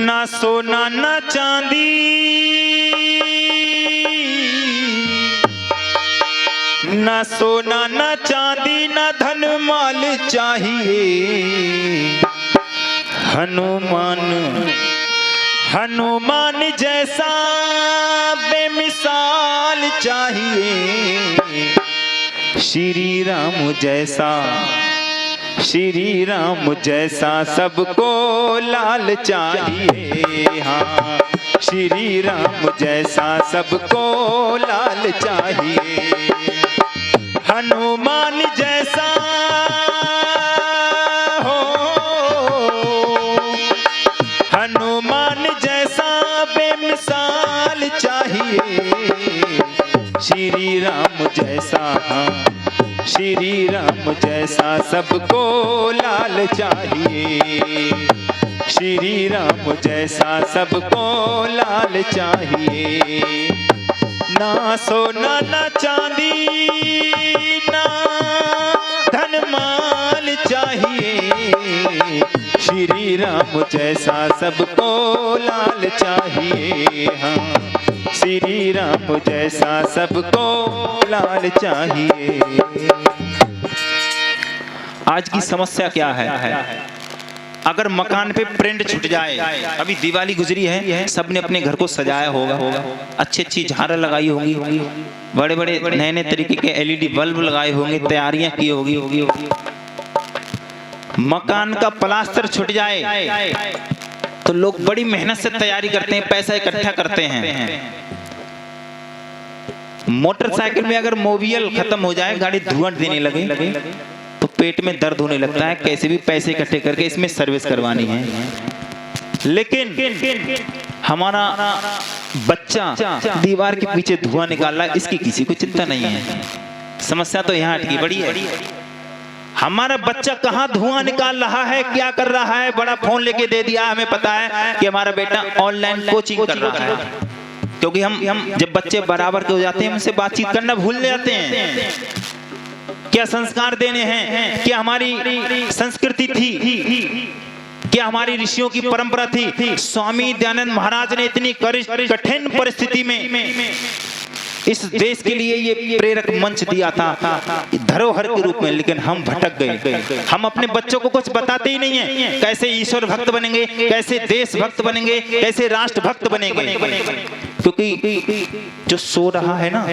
ना सोना ना चांदी, ना सोना ना चांदी, ना धन माल चाहिए। हनुमान हनुमान जैसा बेमिसाल चाहिए। श्री राम जैसा सबको लाल चाहिए। हाँ, श्री राम जैसा सबको लाल चाहिए। हनुमान जैसा हो, हनुमान जैसा बेमिसाल चाहिए। श्री राम जैसा, श्री राम जैसा सबको लाल चाहिए। श्री राम जैसा सबको लाल चाहिए। ना सोना ना चांदी, ना धन माल चाहिए। श्री राम जैसा सबको लाल चाहिए। हाँ, श्री राम जैसा सबको लाल चाहिए। आज की समस्या क्या है? अगर मकान पे प्रिंट छूट जाए, अभी दिवाली गुजरी है, सबने अपने घर को सजाया होगा, अच्छी अच्छी झालर लगाई होगी, बड़े बड़े नए नए तरीके के एलईडी बल्ब लगाए होंगे, तैयारियां की होगी। मकान का प्लास्टर छूट जाए तो लोग बड़ी मेहनत से तैयारी करते हैं, पैसा इकट्ठा करते हैं। मोटरसाइकिल में अगर मोबियल खत्म हो जाए, गाड़ी धुआं देने लगे तो पेट में दर्द होने लगता है। कैसे भी पैसे इकट्ठे करके इसमें सर्विस करवानी है। लेकिन हमारा बच्चा दीवार के पीछे धुआं निकाल रहा है, इसकी किसी को चिंता नहीं है। समस्या तो यहाँ अटकी पड़ी है। हमारा बच्चा कहाँ धुआं निकाल रहा है, क्या कर रहा है, बड़ा फोन लेके दे दिया। हमें पता है कि हमारा बेटा ऑनलाइन कोचिंग कर रहा है, क्योंकि हम जब बच्चे बराबर के हो जाते हैं, उनसे बातचीत करना भूल जाते हैं। क्या संस्कार देने हैं, क्या हमारी संस्कृति थी, क्या हमारी ऋषियों की परंपरा थी। स्वामी दयानंद महाराज ने इतनी कठिन परिस्थिति में इस देश के लिए ये प्रेरक मंच दिया था धरोहर के रूप में, लेकिन हम भटक गए। हम अपने बच्चों को कुछ बताते ही नहीं है। कैसे ईश्वर भक्त बनेंगे, कैसे देश भक्त बनेंगे, कैसे राष्ट्र भक्त बनेंगे। क्योंकि जो सो रहा है ना,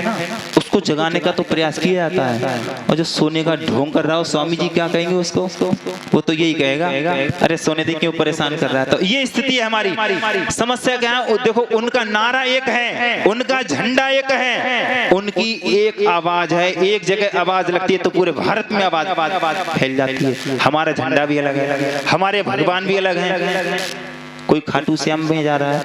उसको जगाने का तो प्रयास किया जाता है, और जो सोने का ढोंग कर रहा हो, स्वामी जी क्या कहेंगे उसको? वो तो यही कहेगा, अरे सोने दे क्यों परेशान कर रहा है। तो ये स्थिति है हमारी। समस्या क्या है? देखो, उनका नारा एक है, उनका झंडा एक है, उनकी एक आवाज है। एक जगह आवाज लगती है तो पूरे भारत में आवाज फैल जाती है। हमारा झंडा भी अलग है, हमारे भगवान भी अलग हैं। कोई खाटू श्याम में जा रहा है,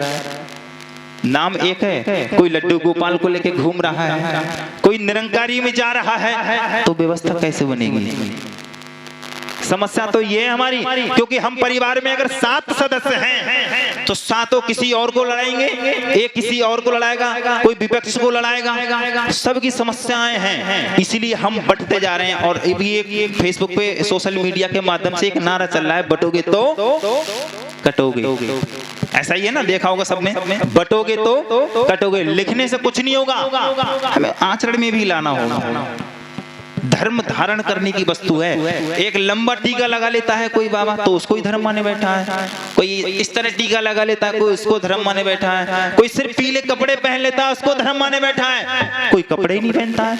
नाम एक है। कोई लड्डू गोपाल को लेके घूम रहा है, कोई निरंकारी में जा रहा है। तो व्यवस्था कैसे बनेगी? समस्या तो ये है हमारी, क्योंकि हम परिवार में अगर 7 सदस्य हैं तो 7 किसी और को लड़ाएंगे, एक किसी और को लड़ाएगा, कोई विपक्ष को लड़ाएगा। सबकी समस्याएं हैं, इसीलिए हम बंटते जा रहे हैं। और अभी एक फेसबुक पे, सोशल मीडिया के माध्यम से एक नारा चल रहा है, बटोगे तो कटोगे। ऐसा ही है ना, देखा होगा सबने, बटोगे तो कटोगे। लिखने से कुछ नहीं होगा, हमें आचरण में भी लाना होगा। धर्म धारण करने की वस्तु है। एक लंबा टीका लगा लेता है कोई बाबा, तो उसको ही धर्म माने बैठा है। कोई इस तरह टीका लगा लेता है, कोई उसको धर्म माने बैठा है। कोई सिर्फ पीले कपड़े पहन लेता है, उसको धर्म माने बैठा है। कोई कपड़े ही नहीं पहनता है,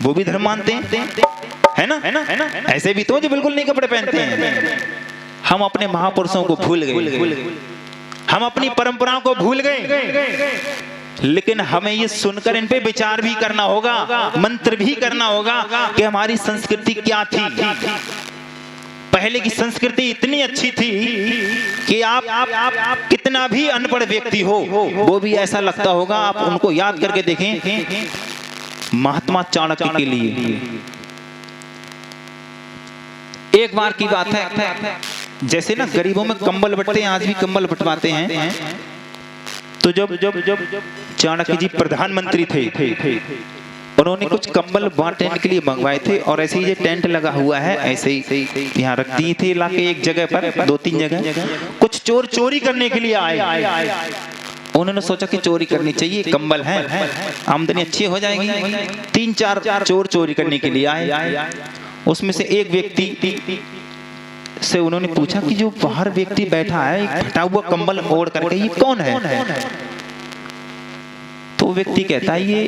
वो भी धर्म मानते हैं, है ना। ऐसे भी तो जो बिल्कुल नहीं कपड़े पहनते हैं। हम अपने महापुरुषों को भूल गए, हम अपनी परंपराओं को भूल गए। लेकिन हमें ये सुनकर इन पे विचार भी करना होगा, मंत्र भी करना होगा कि हमारी संस्कृति क्या थी। पहले की संस्कृति इतनी अच्छी थी कि आप कितना भी अनपढ़ व्यक्ति हो, वो भी ऐसा लगता होगा। आप उनको याद करके देखें, महात्मा चाणक्य के लिए एक बार की बात है, जैसे ना गरीबों में कंबल बंटते हैं, आज भी कंबल बंटवाते हैं। तो जब चाणक्य जी प्रधानमंत्री थे उन्होंने कुछ कंबल बांटने के लिए मंगवाए थे और ऐसे ही ये टेंट लगा हुआ है ऐसे ही यहाँ रख दिए थे लाके एक जगह पर, 2-3 जगह। कुछ चोर चोरी करने के लिए आए। उन्होंने सोचा कि चोरी करनी चाहिए, कंबल है, आमदनी अच्छी हो जाएगी। 3-4 चोर चोरी करने के लिए आए। उसमें से एक व्यक्ति से उन्होंने पूछा कि जो बाहर व्यक्ति बैठा है फटा हुआ कंबल ओढ़ करके, ये कौन है? तो व्यक्ति कहता है ये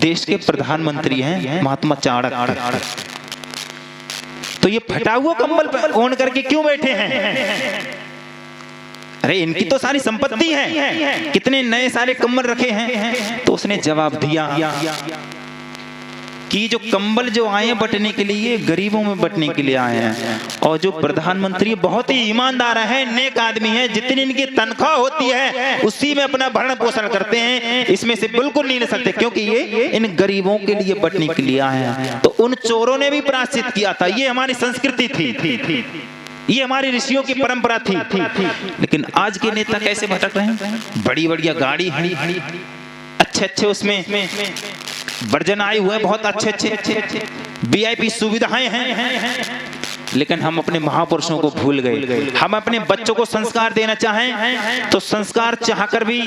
देश के प्रधानमंत्री हैं, महात्मा चाणक्य। तो ये फटा हुआ कंबल ओढ़ करके क्यों बैठे हैं? अरे इनकी तो सारी संपत्ति है, कितने नए सारे कंबल रखे हैं। तो उसने जवाब दिया कि जो कंबल जो आए हैं बटने के लिए, गरीबों में बटने के लिए आए हैं। और जो प्रधानमंत्री बहुत ही ईमानदार है, नेक आदमी है, जितनी इनकी तनख्वाह होती है उसी में अपना भरण पोषण करते हैं, इसमें से बिल्कुल नहीं ले सकते, क्योंकि ये इन गरीबों के लिए बटने के लिए आए हैं। तो उन चोरों ने भी प्रायश्चित किया था। ये हमारी संस्कृति थी, ये हमारी ऋषियों की परंपरा थी। लेकिन आज के नेता कैसे भटक रहे हैं? बड़ी बढ़िया गाड़ी, अच्छे उसमें वर्जन आए हुए, बहुत अच्छे VIP सुविधाएं हैं। लेकिन हम अपने महापुरुषों को भूल गए। हम अपने बच्चों को संस्कार देना चाहें तो संस्कार चाहकर भी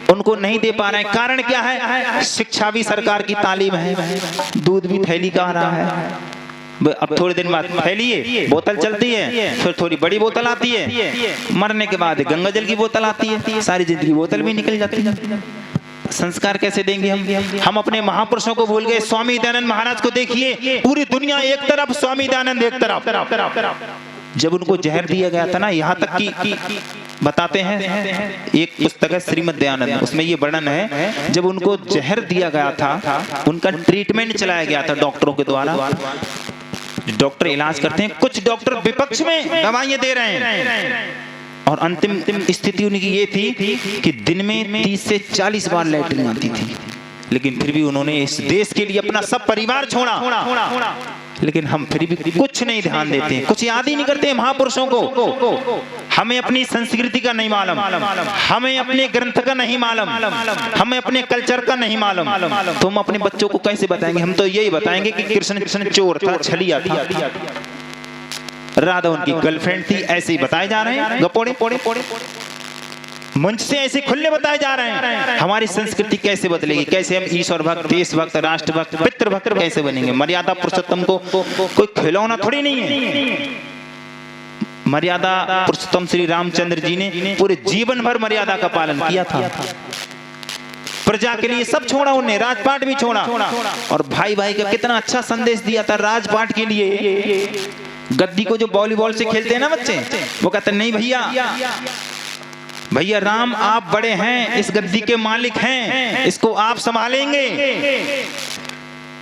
उनको नहीं दे पा रहे हैं। कारण क्या है? शिक्षा भी सरकार की तालीम है, दूध भी थैली का आ रहा है। अब थोड़े दिन बाद थैली बोतल चलती है, फिर थोड़ी बड़ी बोतल आती है, मरने के बाद गंगा जल की बोतल आती है, सारी जिंदगी बोतल भी निकल जाती है। संस्कार कैसे देंगे हम अपने महापुरुषों को भूल गए। स्वामी दयानंद महाराज को देखिए, पूरी दुनिया एक तरफ, स्वामी दयानंद एक तरफ। जब उनको जहर दिया गया था ना, यहाँ तक कि बताते हैं, एक पुस्तक है श्रीमद् दयानंद, उसमें ये वर्णन है जब उनको जहर दिया गया था, उनका ट्रीटमेंट चलाया गया था डॉक्टरों के द्वारा। डॉक्टर इलाज करते हैं, कुछ डॉक्टर विपक्ष में दवाइयां दे रहे हैं और अंतिम स्थिति उनकी ये थी कि दिन में 30 से 40 बार लैट्रिन आती थी। लेकिन फिर भी उन्होंने इस देश के लिए अपना सब परिवार छोड़ा। लेकिन हम फिर भी कुछ नहीं ध्यान देते हैं, कुछ याद ही नहीं करते हैं महापुरुषों को। हमें अपनी संस्कृति का नहीं मालूम, हमें अपने ग्रंथ का नहीं मालूम, हमें अपने कल्चर का नहीं मालूम। तो हम अपने बच्चों को कैसे बताएंगे? हम तो यही बताएंगे कि कृष्ण चोर था, छलिया था, राधा उनकी गर्लफ्रेंड थी, ऐसे ही बताए जा रहे हैं। गपोड़े मंच से ऐसे खुले बताए जा रहे हैं। हमारी संस्कृति कैसे बदलेगी? कैसे हम ईश्वर भक्त, देश भक्त, राष्ट्र भक्त, पितृ भक्त कैसे बनेंगे? मर्यादा पुरुषोत्तम को कोई खिलौना थोड़ी नहीं है। मर्यादा पुरुषोत्तम श्री रामचंद्र जी ने पूरे जीवन भर मर्यादा का पालन किया था। प्रजा के लिए सब छोड़ा उन्हें, राजपाट भी छोड़ा। और भाई भाई का कितना अच्छा संदेश दिया था राजपाट के लिए। गद्दी को जो वॉलीबॉल से खेलते हैं ना बच्चे, वो कहते नहीं भैया राम आप बड़े हैं, इस गद्दी के मालिक हैं, इसको आप संभालेंगे।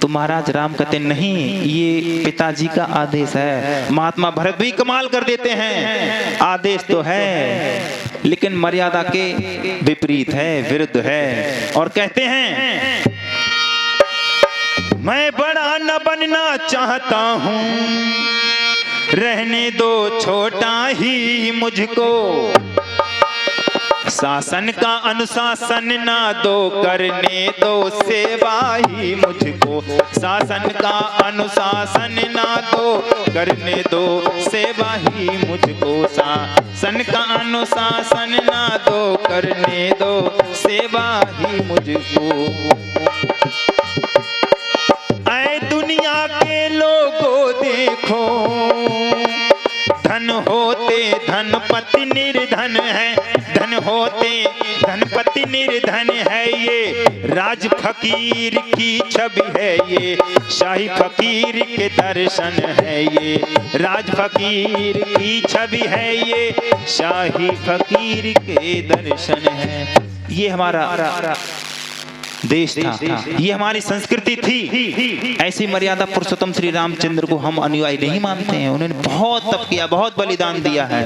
तो महाराज राम कहते नहीं, ये पिताजी का आदेश है। महात्मा भरत भी कमाल कर देते हैं, आदेश तो है लेकिन मर्यादा के विपरीत है, विरुद्ध है। और कहते हैं मैं बड़ा न बनना चाहता हूँ, रहने दो छोटा ही मुझको, शासन का अनुशासन ना दो, करने दो सेवा ही मुझको। शासन का अनुशासन ना दो, करने दो सेवा ही मुझको। शासन का अनुशासन ना दो, करने दो सेवा ही मुझको। ऐ दुनिया के लोगों देखो, धन होते धनपति निर्धन है, धन होते धनपति निर्धन है। ये राज फकीर की छवि है, ये शाही फकीर के दर्शन है। ये राज फकीर की छवि है, ये शाही फकीर के दर्शन है। ये हमारा देश था, ये हमारी संस्कृति थी। ऐसी मर्यादा पुरुषोत्तम श्री रामचंद्र को हम अनुयायी नहीं मानते हैं। उन्होंने बहुत तप किया, बहुत बलिदान दिया है।